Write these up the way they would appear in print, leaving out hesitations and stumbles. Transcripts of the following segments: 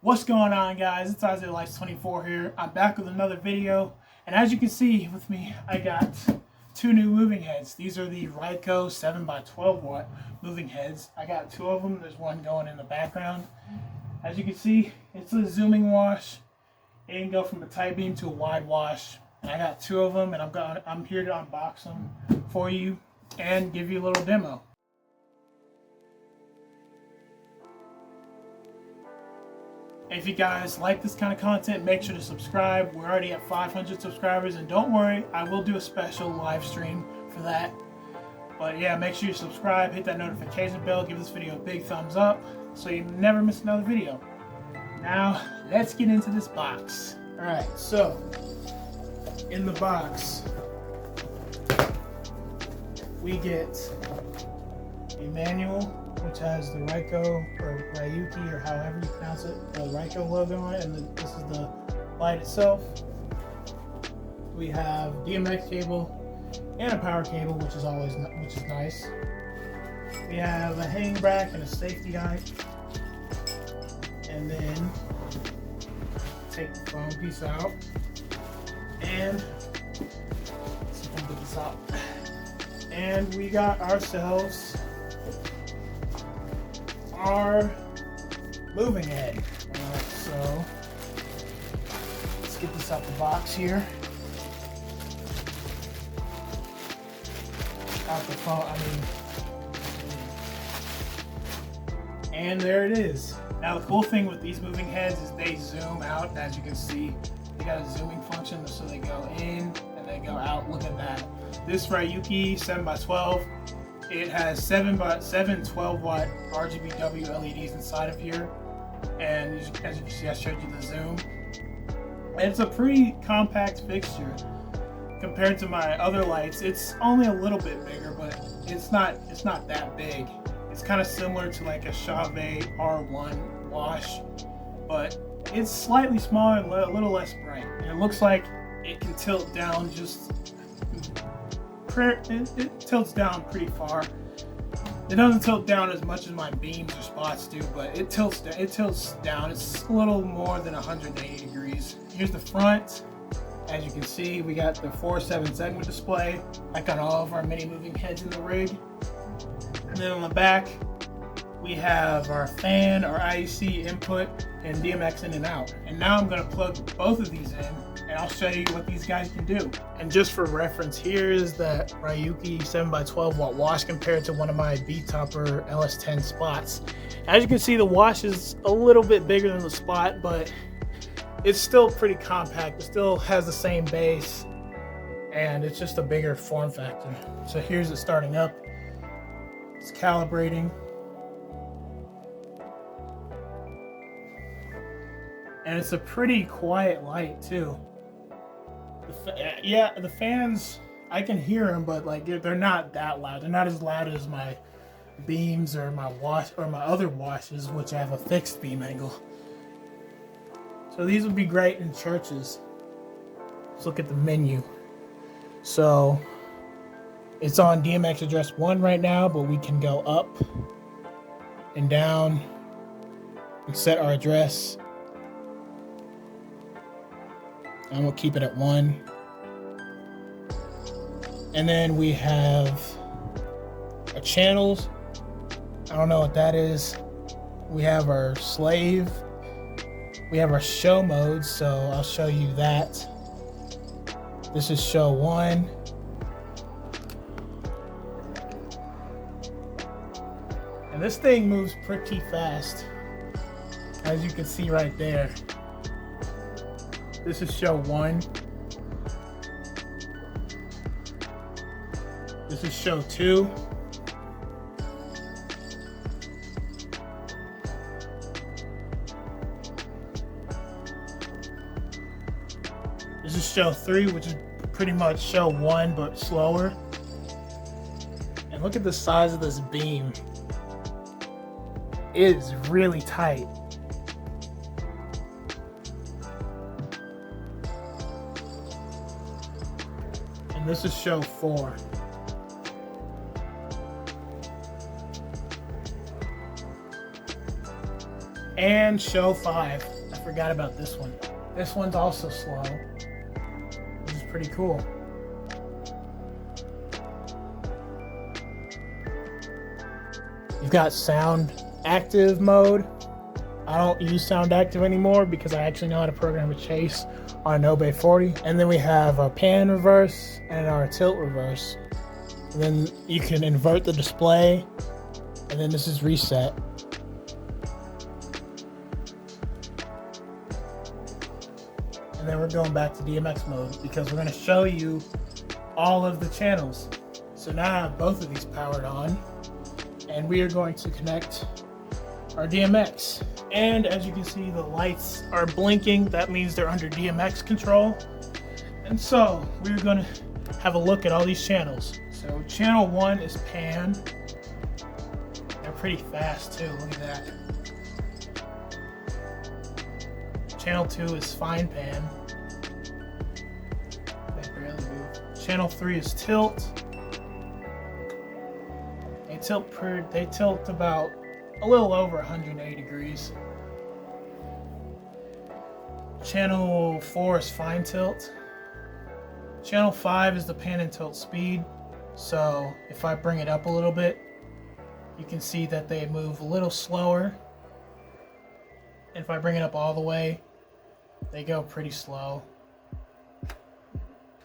What's going on, guys? It's IzayLitez24 here. I'm back with another video, and as you can see with me, I got two new moving heads. These are the Riukoe 7x12 watt moving heads. I got two of them. There's one going in the background. As you can see, it's a zooming wash. It can go from a tight beam to a wide wash. And I got two of them, and I'm here to unbox them for you and give you a little demo. If you guys like this kind of content, make sure to subscribe. We're already at 500 subscribers, and don't worry, I will do a special live stream for that. But yeah, make sure you subscribe, hit that notification bell, give this video a big thumbs up so you never miss another video. Now, let's get into this box. Alright, so in the box, we get a manual, which has the Riukoe or Riukoe or however you pronounce it, the Riukoe logo on it, and this is the light itself. We have DMX cable and a power cable, which is nice. We have a hanging bracket and a safety guide, and then take the foam piece out, and let's put this out. And we got ourselves our moving head. Alright, so let's get this out the box here. Out the phone, and there it is. Now the cool thing with these moving heads is they zoom out, and as you can see, they got a zooming function, so they go in and they go out. Look at that. This Riukoe 7x12, it has 7 12-watt RGBW LEDs inside of here, and as you can see, I showed you the zoom. And it's a pretty compact fixture compared to my other lights. It's only a little bit bigger, but it's not that big. It's kind of similar to like a SUBZ R1 wash, but it's slightly smaller and a little less bright. And it looks like it can tilt down it tilts down pretty far. It doesn't tilt down as much as my beams or spots do, but it tilts down. It's a little more than 180 degrees. Here's the front. As you can see, we got the 4:7 segment display, like on all of our mini moving heads in the rig. And then on the back, we have our fan, our IEC input, and DMX in and out. And now I'm going to plug both of these in, and I'll show you what these guys can do. And just for reference, here is that Riukoe 7x12 watt wash compared to one of my B-Topper LS10 spots. As you can see, the wash is a little bit bigger than the spot, but it's still pretty compact. It still has the same base, and it's just a bigger form factor. So here's it starting up. It's calibrating. And it's a pretty quiet light too. The fans, I can hear them, but like they're not that loud. They're not as loud as my beams or my other washes, which have a fixed beam angle. So these would be great in churches. Let's look at the menu. So it's on DMX address 1 right now, but we can go up and down and set our address. And we'll keep it at 1. And then we have our channels. I don't know what that is. We have our slave. We have our show modes, so I'll show you that. This is show 1. And this thing moves pretty fast, as you can see right there. This is show 1. This is show 2. This is show 3, which is pretty much show 1, but slower. And look at the size of this beam. It is really tight. And this is show 4. And show 5. I forgot about this one. This one's also slow, which is pretty cool. You've got sound active mode. I don't use sound active anymore because I actually know how to program a chase on an Obey 40. And then we have a pan reverse and our tilt reverse. And then you can invert the display, and then this is reset. And then we're going back to DMX mode because we're going to show you all of the channels. So now I have both of these powered on, and we are going to connect our DMX. And as you can see, the lights are blinking. That means they're under DMX control. And so we're going to have a look at all these channels. So channel 1 is pan. They're pretty fast too, look at that. Channel 2 is fine pan. They barely move. Channel 3 is tilt. They tilt about a little over 180 degrees. Channel 4 is fine tilt. Channel 5 is the pan and tilt speed. So if I bring it up a little bit, you can see that they move a little slower. And if I bring it up all the way, they go pretty slow.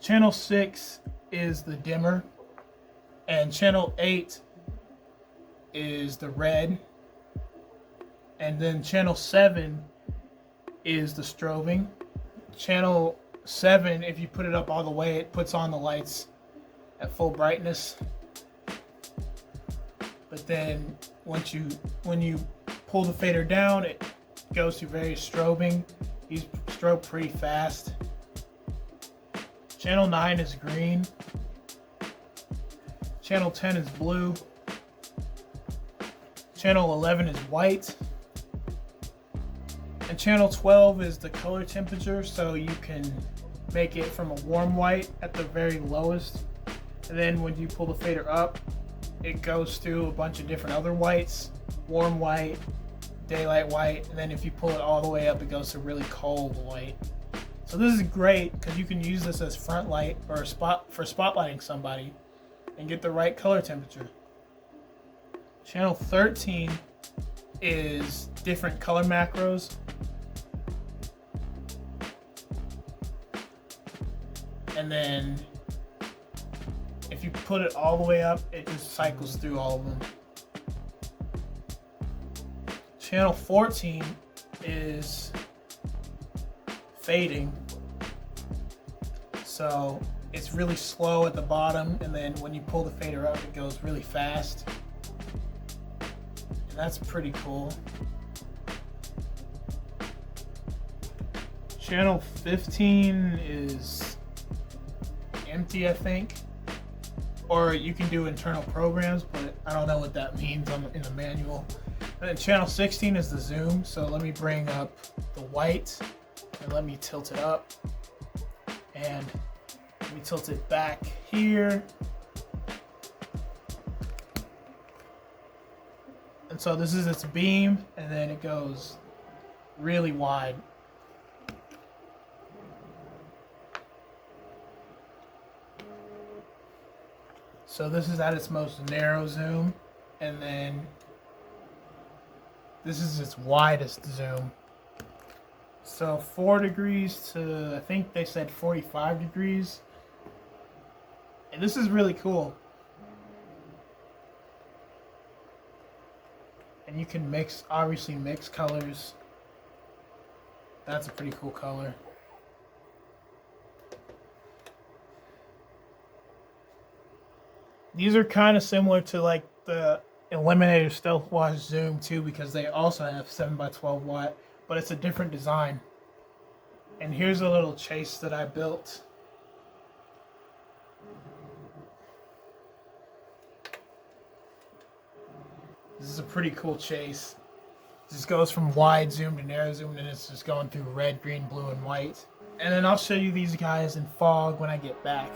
Channel 6 is the dimmer. And channel 8 is the red. And then channel 7 is the strobing. Channel 7, if you put it up all the way, it puts on the lights at full brightness. But then when you pull the fader down, it goes to very strobing. These strobe pretty fast. Channel 9 is green. Channel 10 is blue. Channel 11 is white. And channel 12 is the color temperature, so you can make it from a warm white at the very lowest. And then when you pull the fader up, it goes through a bunch of different other whites. Warm white, daylight white, and then if you pull it all the way up, it goes to really cold white. So this is great because you can use this as front light or for spotlighting somebody and get the right color temperature. Channel 13 is different color macros. And then if you put it all the way up, it just cycles through all of them. Channel 14 is fading. So it's really slow at the bottom, and then when you pull the fader up, it goes really fast. And that's pretty cool. Channel 15 is empty, I think. Or you can do internal programs, but I don't know what that means in the manual. And then channel 16 is the zoom. So let me bring up the white and let me tilt it up. And let me tilt it back here. And so this is its beam, and then it goes really wide. So this is at its most narrow zoom, and then this is its widest zoom. So 4 degrees to, I think they said 45 degrees. And this is really cool. And you can obviously mix colors. That's a pretty cool color. These are kind of similar to like the Eliminator Stealth Wash Zoom too, because they also have 7x12 watt, but it's a different design. And here's a little chase that I built. This is a pretty cool chase. It just goes from wide zoom to narrow zoom, and it's just going through red, green, blue, and white. And then I'll show you these guys in fog when I get back.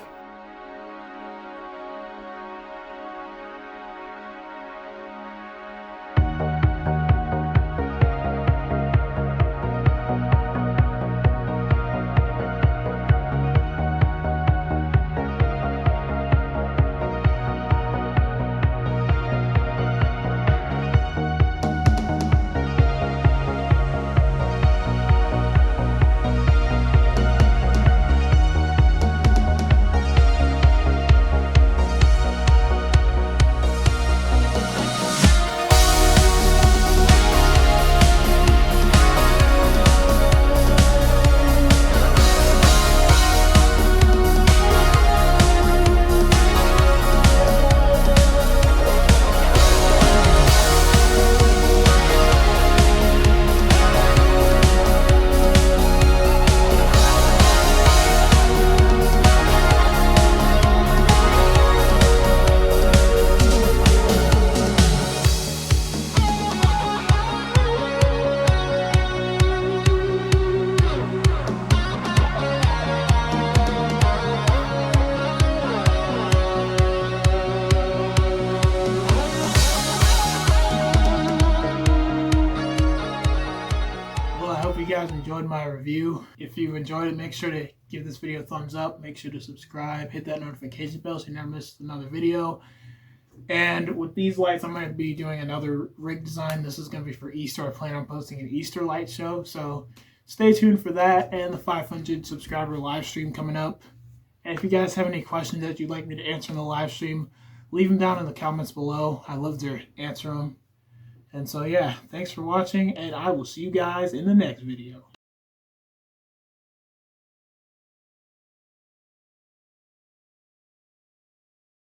you guys enjoyed my review. If you enjoyed it, make sure to give this video a thumbs up. Make sure to subscribe. Hit that notification bell so you never miss another video. And with these lights, I'm going to be doing another rig design. This is going to be for Easter. I plan on posting an Easter light show. So stay tuned for that and the 500 subscriber live stream coming up. And if you guys have any questions that you'd like me to answer in the live stream, leave them down in the comments below. I love to answer them. And so, yeah, thanks for watching, and I will see you guys in the next video.